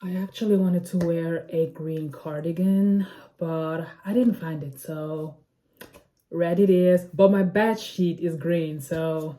I actually wanted to wear a green cardigan, but I didn't find it, so red it is. But my bed sheet is green, so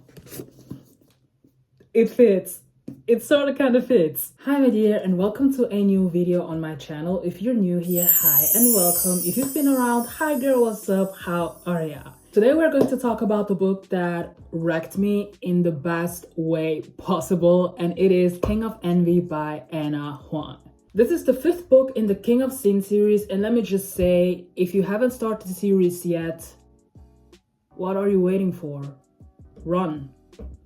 it fits. It sort of kind of fits. Hi my dear, and welcome to a new video on my channel. If you're new here, hi and welcome. If you've been around, hi girl, what's up? How are ya? Today we're going to talk about the book that wrecked me in the best way possible, and it is King of Envy by Ana Huang. This is the fifth book in the King of Sin series, and let me just say, if you haven't started the series yet, what are you waiting for? Run.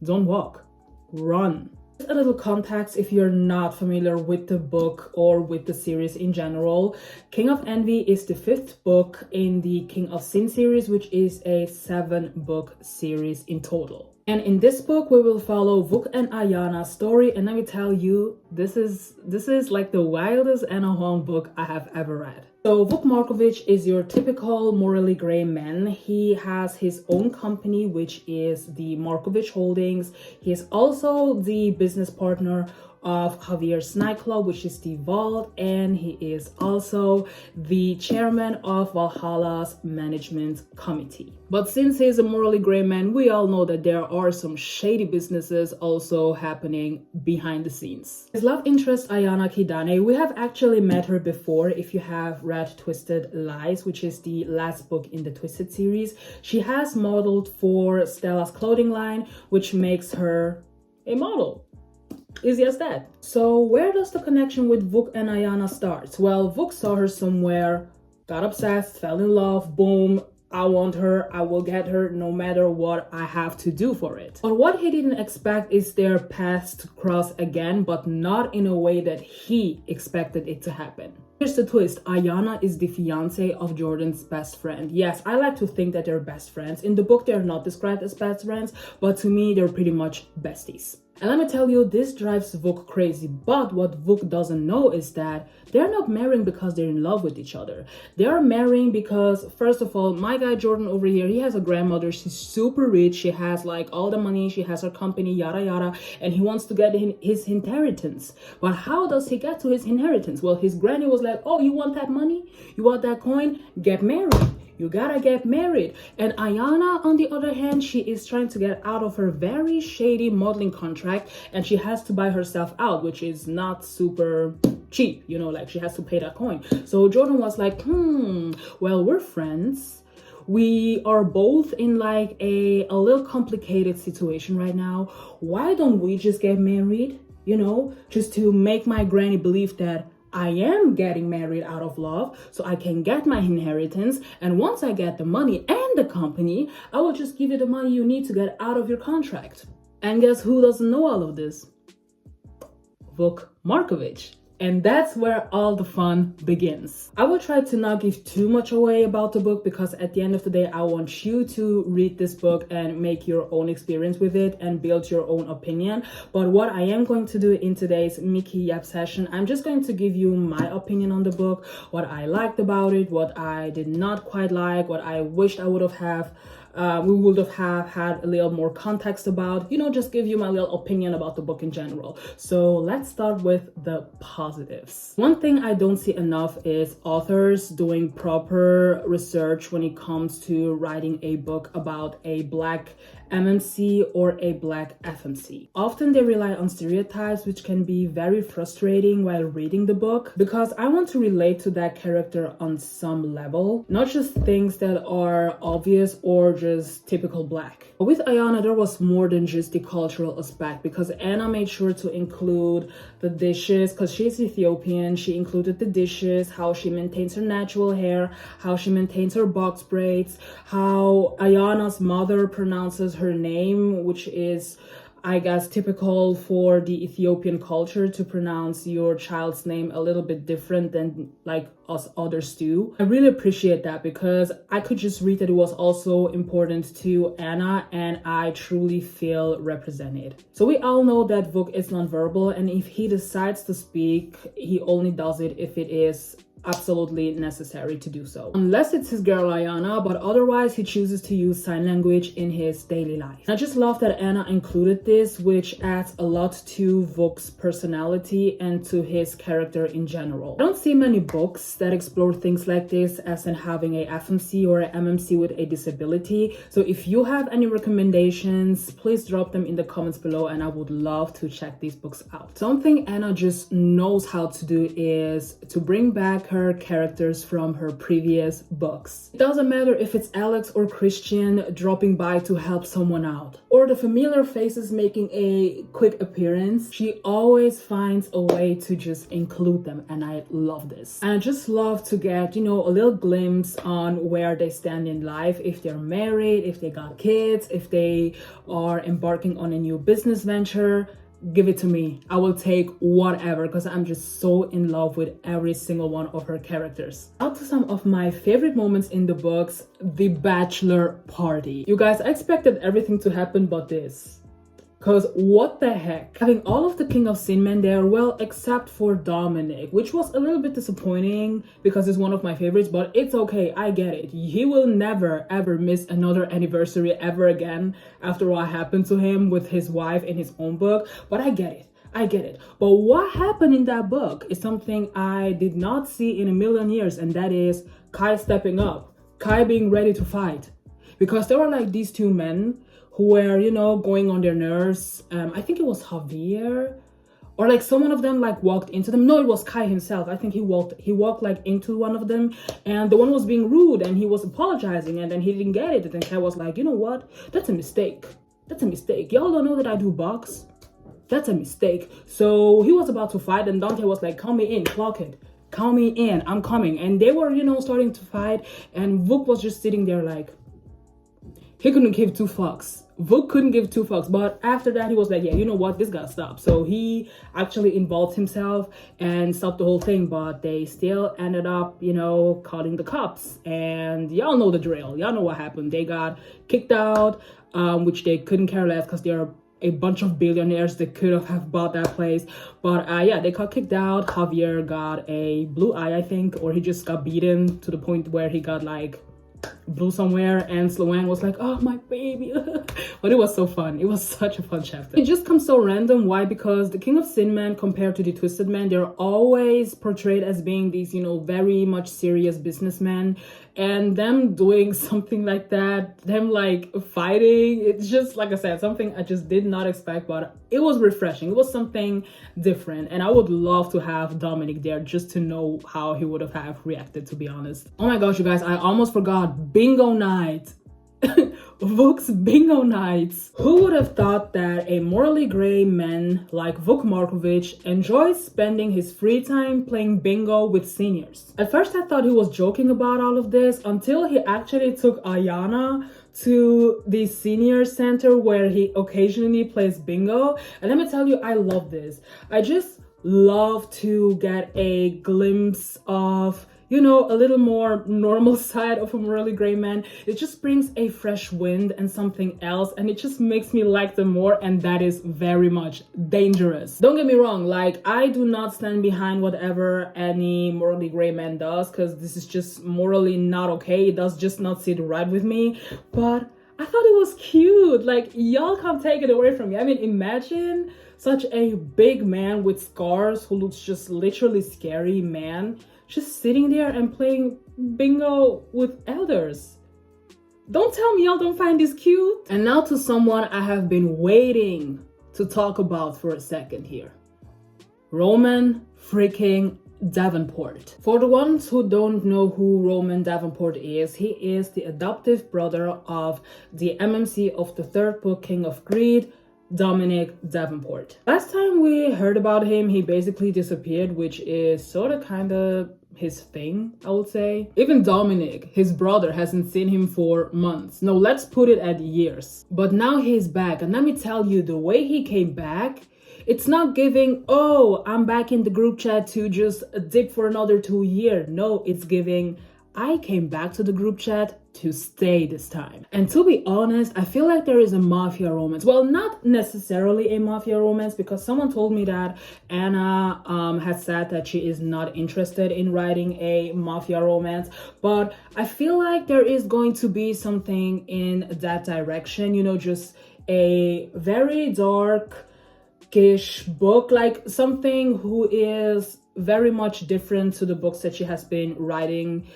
Don't walk. Run. Just a little context if you're not familiar with the book or with the series in general. King of Envy is the fifth book in the King of Sin series, which is a 7-book series in total. And in this book, we will follow Vuk and Ayana's story. And let me tell you, this is like the wildest Ana Huang book I have ever read. So Vuk Markovich is your typical morally gray man. He has his own company, which is the Markovich Holdings. He is also the business partner of Javier's nightclub, which is the Vault, and he is also the chairman of Valhalla's management committee. But since he's a morally gray man, we all know that there are some shady businesses also happening behind the scenes. His love interest, Ayana Kidane, we have actually met her before. If you have read Twisted Lies, which is the last book in the Twisted series, she has modeled for Stella's clothing line, which makes her a model. Easy as that. So where does the connection with Vuk and Ayana start? Well, Vuk saw her somewhere, got obsessed, fell in love, boom, I want her, I will get her no matter what I have to do for it. But what he didn't expect is their paths to cross again, but not in a way that he expected it to happen. Here's the twist. Ayana is the fiance of Jordan's best friend. Yes, I like to think that they're best friends. In the book, they're not described as best friends, but to me, they're pretty much besties. And let me tell you, this drives Vuk crazy. But what Vuk doesn't know is that they're not marrying because they're in love with each other. They're marrying because, first of all, my guy Jordan over here, he has a grandmother. She's super rich. She has like all the money. She has her company, yada yada. And he wants to get his inheritance. But how does he get to his inheritance? Well, his granny was like, oh, you want that money? You want that coin? Get married. You gotta get married. And Ayana, on the other hand, she is trying to get out of her very shady modeling contract, and she has to buy herself out, which is not super cheap, you know, like she has to pay that coin. So Jordan was like, well, we're friends. We are both in like a little complicated situation right now. Why don't we just get married? You know, just to make my granny believe that I am getting married out of love so I can get my inheritance, and once I get the money and the company, I will just give you the money you need to get out of your contract. And guess who doesn't know all of this? Vuk Markovich. And that's where all the fun begins. I will try to not give too much away about the book because at the end of the day, I want you to read this book and make your own experience with it and build your own opinion. But what I am going to do in today's Miki Yapp session, I'm just going to give you my opinion on the book, what I liked about it, what I did not quite like, what I wished I would have we would have had a little more context about, you know, just give you my little opinion about the book in general. So let's start with the positives. One thing I don't see enough is authors doing proper research when it comes to writing a book about a Black MMC or a Black FMC. Often they rely on stereotypes, which can be very frustrating while reading the book, because I want to relate to that character on some level, not just things that are obvious or just typical Black. With Ayana, there was more than just the cultural aspect, because Anna made sure to include the dishes, because she's Ethiopian. She included the dishes, how she maintains her natural hair, how she maintains her box braids, how Ayana's mother pronounces her name, which is, I guess, typical for the Ethiopian culture to pronounce your child's name a little bit different than like us others do. I really appreciate that because I could just read that it was also important to Anna, and I truly feel represented. So we all know that Vuk is nonverbal, and if he decides to speak, he only does it if it is absolutely necessary to do so. Unless it's his girl Ayana, but otherwise he chooses to use sign language in his daily life. I just love that Anna included this, which adds a lot to Vuk's personality and to his character in general. I don't see many books that explore things like this, as in having a FMC or a MMC with a disability. So if you have any recommendations, please drop them in the comments below and I would love to check these books out. Something Anna just knows how to do is to bring back her characters from her previous books. It doesn't matter if it's Alex or Christian dropping by to help someone out, or the familiar faces making a quick appearance. She always finds a way to just include them, and I love this. And I just love to get, a little glimpse on where they stand in life, if they're married, if they got kids, if they are embarking on a new business venture. Give it to me. I will take whatever, because I'm just so in love with every single one of her characters. Now to some of my favorite moments in the books. The bachelor party. You guys, I expected everything to happen but this. Because what the heck? Having all of the King of Sin Men there, well, except for Dominic, which was a little bit disappointing because it's one of my favorites, but it's okay, I get it. He will never ever miss another anniversary ever again after what happened to him with his wife in his own book, but I get it. I get it. But what happened in that book is something I did not see in a million years, and that is Kai stepping up, Kai being ready to fight. Because there were like these two men who were, going on their nerves. I think it was Javier, or like someone of them like walked into them. No, it was Kai himself. I think he walked like into one of them, and the one was being rude and he was apologizing, and then he didn't get it. And then Kai was like, you know what? That's a mistake. That's a mistake. Y'all don't know that I do box. That's a mistake. So he was about to fight, and Dante was like, count me in, clock it. Count me in, I'm coming. And they were, starting to fight, and Vuk was just sitting there like, he couldn't give two fucks. Vuk couldn't give two fucks. But after that, he was like, yeah, you know what? This gotta stop. So he actually involved himself and stopped the whole thing. But they still ended up, calling the cops. And y'all know the drill. Y'all know what happened. They got kicked out, which they couldn't care less because they're a bunch of billionaires that could have bought that place. But yeah, they got kicked out. Javier got a blue eye, I think, or he just got beaten to the point where he got like blue somewhere, and Sloane was like, oh my baby. But it was so fun. It was such a fun chapter. It just comes so random. Why? Because the King of Sin Men compared to the Twisted Men, they're always portrayed as being these, very much serious businessmen, and them doing something like that, them like fighting, it's just, like I said, something I just did not expect, but it was refreshing. It was something different, and I would love to have Dominic there just to know how he would have reacted, to be honest. Oh my gosh, you guys, I almost forgot bingo night. Vuk's bingo nights. Who would have thought that a morally gray man like Vuk Markovich enjoys spending his free time playing bingo with seniors? At first I thought he was joking about all of this, until he actually took Ayana to the senior center where he occasionally plays bingo. And let me tell you, I love this. I just love to get a glimpse of a little more normal side of a morally gray man. It just brings a fresh wind and something else, and it just makes me like them more, and that is very much dangerous. Don't get me wrong, like, I do not stand behind whatever any morally gray man does, because this is just morally not okay. It does just not sit right with me, but I thought it was cute. Like, y'all can't take it away from me. I mean, imagine such a big man with scars who looks just literally scary man just sitting there and playing bingo with elders. Don't tell me y'all don't find this cute. And now to someone I have been waiting to talk about for a second here. Roman freaking Davenport. For the ones who don't know who Roman Davenport is, he is the adoptive brother of the MMC of the third book, King of Greed, Dominic Davenport. Last time we heard about him, he basically disappeared, which is sort of kind of his thing, I would say. Even Dominic, his brother, hasn't seen him for months. No, let's put it at years. But now he's back, and let me tell you, the way he came back, it's not giving, oh, I'm back in the group chat to just dip for another 2 years. No, it's giving, I came back to the group chat to stay this time. And to be honest, I feel like there is a mafia romance. Well, not necessarily a mafia romance, because someone told me that Anna has said that she is not interested in writing a mafia romance, but I feel like there is going to be something in that direction, you know, just a very dark-ish book, like something who is very much different to the books that she has been writing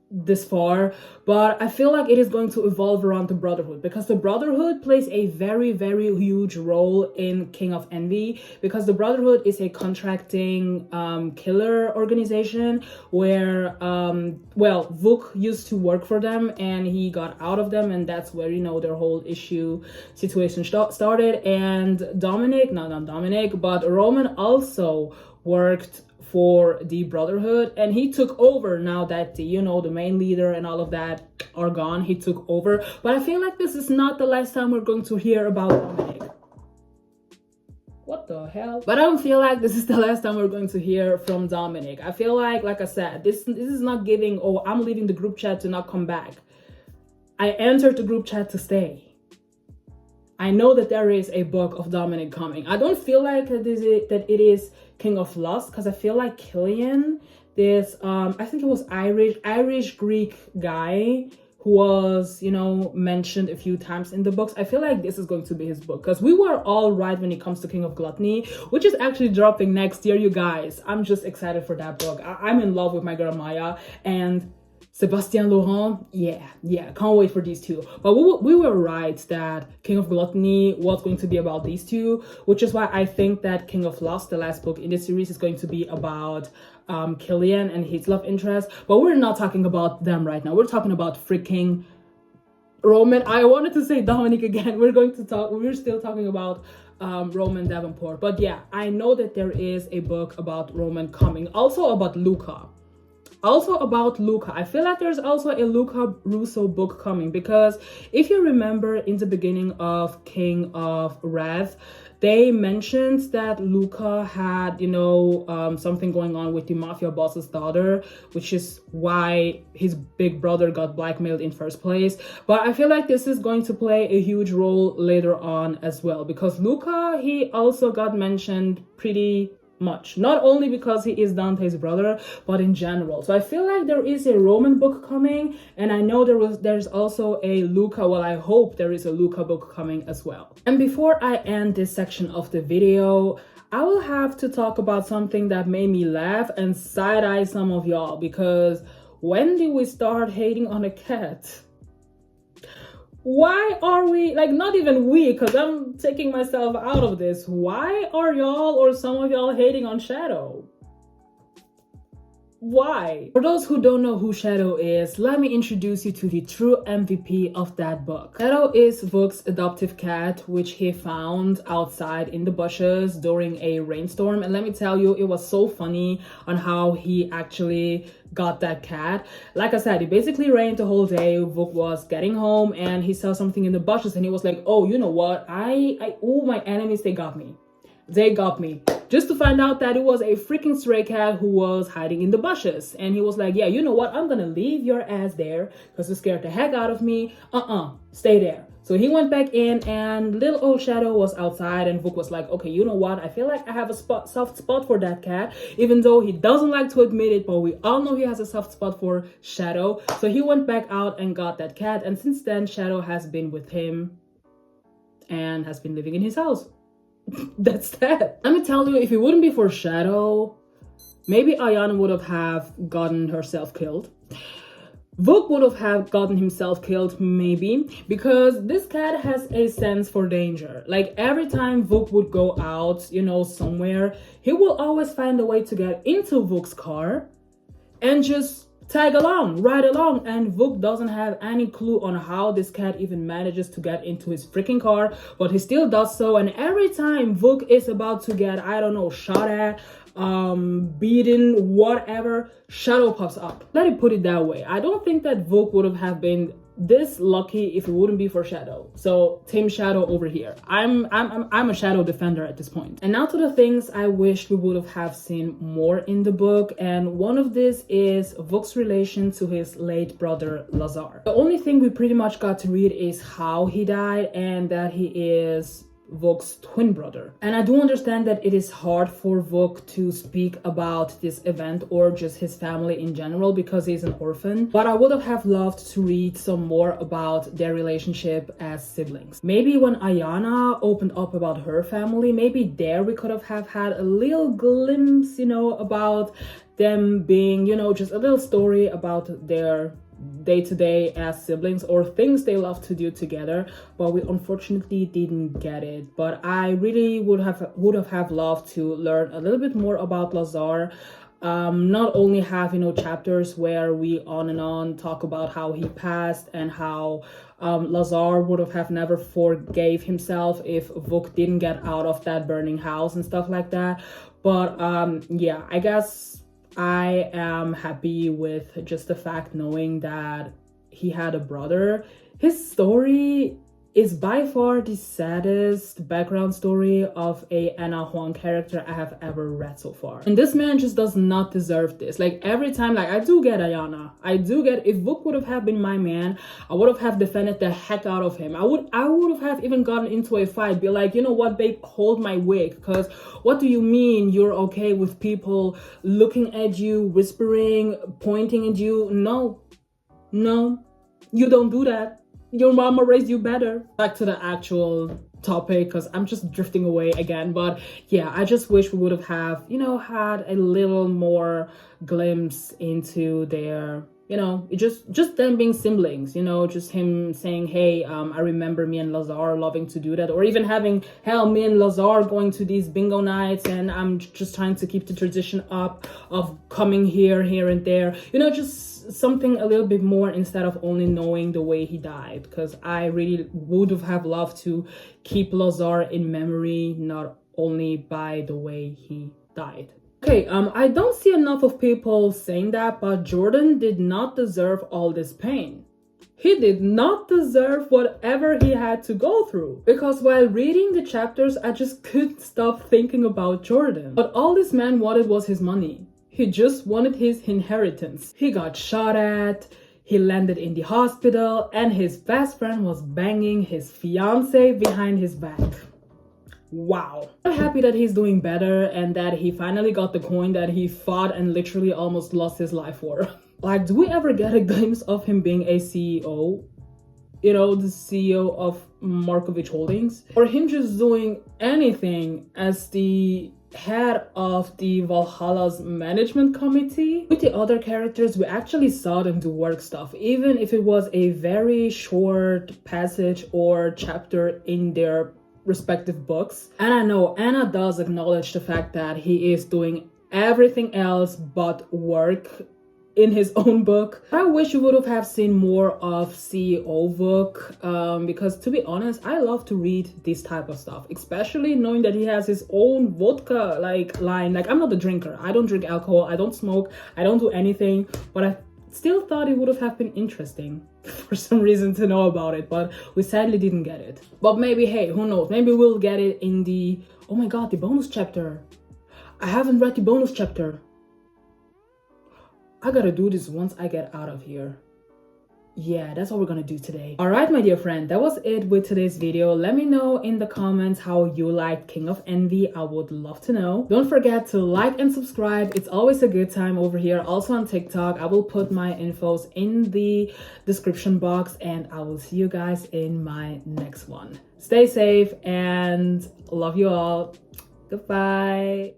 this far. But I feel like it is going to evolve around the Brotherhood, because the Brotherhood plays a very, very huge role in King of Envy, because the Brotherhood is a contracting killer organization where well, Vuk used to work for them and he got out of them, and that's where, you know, their whole issue situation started. And Dominic, not Dominic, but Roman also worked for the Brotherhood, and he took over now that the, you know, the main leader and all of that are gone. He took over. But I feel like this is not the last time we're going to hear about Dominic. What the hell? But I don't feel like this is the last time we're going to hear from Dominic. I feel like I said, this is not giving, oh, I'm leaving the group chat to not come back. I entered the group chat to stay. I know that there is a book of Dominic coming. I don't feel like that it is King of Lust, because I feel like Killian, this I think it was Irish Greek guy who was, you know, mentioned a few times in the books. I feel like this is going to be his book, because we were all right when it comes to King of Gluttony, which is actually dropping next year, you guys. I'm just excited for that book. I'm in love with my girl Maya, and Sebastian Laurent, yeah, can't wait for these two. But we were right that King of Gluttony was going to be about these two, which is why I think that King of Lust, the last book in this series, is going to be about Killian and his love interest. But we're not talking about them right now. We're talking about freaking Roman. I wanted to say Dominic again. We're still talking about Roman Davenport. But yeah, I know that there is a book about Roman coming. Also about Luca. I feel like there's also a Luca Russo book coming, because if you remember in the beginning of King of Wrath, they mentioned that Luca had, you know, something going on with the mafia boss's daughter, which is why his big brother got blackmailed in first place. But I feel like this is going to play a huge role later on as well, because Luca, he also got mentioned pretty much, not only because he is Dante's brother, but in general. So I feel like there is a Roman book coming, and I know there's also a Luca, well, I hope there is a Luca book coming as well. And before I end this section of the video, I will have to talk about something that made me laugh and side-eye some of y'all, because when did we start hating on a cat? Why are we, like, not even we, because I'm taking myself out of this. Why are y'all, or some of y'all, hating on Shadow? Why? For those who don't know who Shadow is, let me introduce you to the true MVP of that book. Shadow is Vuk's adoptive cat, which he found outside in the bushes during a rainstorm. And let me tell you, it was so funny on how he actually got that cat. Like I said, it basically rained the whole day. Vuk was getting home and he saw something in the bushes and he was like, oh, you know what? Oh, my enemies, they got me. Just to find out that it was a freaking stray cat who was hiding in the bushes. And he was like, yeah, you know what? I'm gonna leave your ass there because you scared the heck out of me. Stay there. So he went back in and little old Shadow was outside, and Vuk was like, okay, you know what? I feel like I have a soft spot for that cat, even though he doesn't like to admit it, but we all know he has a soft spot for Shadow. So he went back out and got that cat. And since then, Shadow has been with him and has been living in his house. That's that. Let me tell you, if it wouldn't be for Shadow, maybe Ayana would have gotten herself killed. Vuk would have gotten himself killed, maybe, because this cat has a sense for danger. Like, every time Vuk would go out, you know, somewhere, he will always find a way to get into Vuk's car and just tag along, ride along, and Vuk doesn't have any clue on how this cat even manages to get into his freaking car, but he still does so. And every time Vuk is about to get, I don't know, shot at, beaten, whatever, Shadow pops up. Let me put it that way. I don't think that Vuk would have been this lucky if it wouldn't be for Shadow. So Team Shadow over here. I'm a Shadow defender at this point. And now to the things I wish we would have seen more in the book, and one of this is Vuk's relation to his late brother Lazar. The only thing we pretty much got to read is how he died and that he is Vuk's twin brother. And I do understand that it is hard for Vuk to speak about this event or just his family in general because he's an orphan, but I would have loved to read some more about their relationship as siblings. Maybe when Ayana opened up about her family, maybe there we could have had a little glimpse, about them being, just a little story about their day-to-day as siblings or things they love to do together, but we unfortunately didn't get it. But I really would have loved to learn a little bit more about Lazar. Not only have chapters where we on and on talk about how he passed and how Lazar would have never forgave himself if Vuk didn't get out of that burning house and stuff like that. But yeah, I guess I am happy with just the fact knowing that he had a brother. His story is by far the saddest background story of a Anna Huang character I have ever read so far. And this man just does not deserve this. Like every time, I do get Ayana. I do get, if Vuk would have been my man, I would have defended the heck out of him. I would have even gotten into a fight, be like, you know what, babe, hold my wig. Because what do you mean you're okay with people looking at you, whispering, pointing at you? No, you don't do that. Your mama raised you better. Back to the actual topic, because I'm just drifting away again. But yeah, I just wish we would have had a little more glimpse into their, just them being siblings, just him saying, hey, I remember me and Lazar loving to do that, or even having, hell, me and Lazar going to these bingo nights, and I'm just trying to keep the tradition up of coming here and there, just something a little bit more instead of only knowing the way he died, because I really would have loved to keep Lazar in memory, not only by the way he died. Okay, I don't see enough of people saying that, but Jordan did not deserve all this pain. He did not deserve whatever he had to go through. Because while reading the chapters, I just couldn't stop thinking about Jordan. But all this man wanted was his money. He just wanted his inheritance. He got shot at, he landed in the hospital, and his best friend was banging his fiance behind his back. Wow. I'm happy that he's doing better and that he finally got the coin that he fought and literally almost lost his life for. Do we ever get a glimpse of him being a CEO? The CEO of Markovich Holdings? Or him just doing anything as the head of the Valhalla's management committee? With the other characters, we actually saw them do work stuff, even if it was a very short passage or chapter in their respective books. And I know Anna does acknowledge the fact that he is doing everything else but work in his own book. I wish you would have seen more of CEO Vuk, because to be honest, I love to read this type of stuff, especially knowing that he has his own vodka line. I'm not a drinker. I don't drink alcohol. I don't smoke. I don't do anything, but I still thought it would have been interesting for some reason to know about it, but we sadly didn't get it. But maybe, hey, who knows? Maybe we'll get it in the, oh my god, the bonus chapter. I haven't read the bonus chapter. I gotta do this once I get out of here. Yeah, that's what we're gonna do today. All right, my dear friend, that was it with today's video. Let me know in the comments how you liked King of Envy. I would love to know. Don't forget to like and subscribe. It's always a good time over here. Also on TikTok, I will put my infos in the description box, and I will see you guys in my next one. Stay safe and love you all. Goodbye.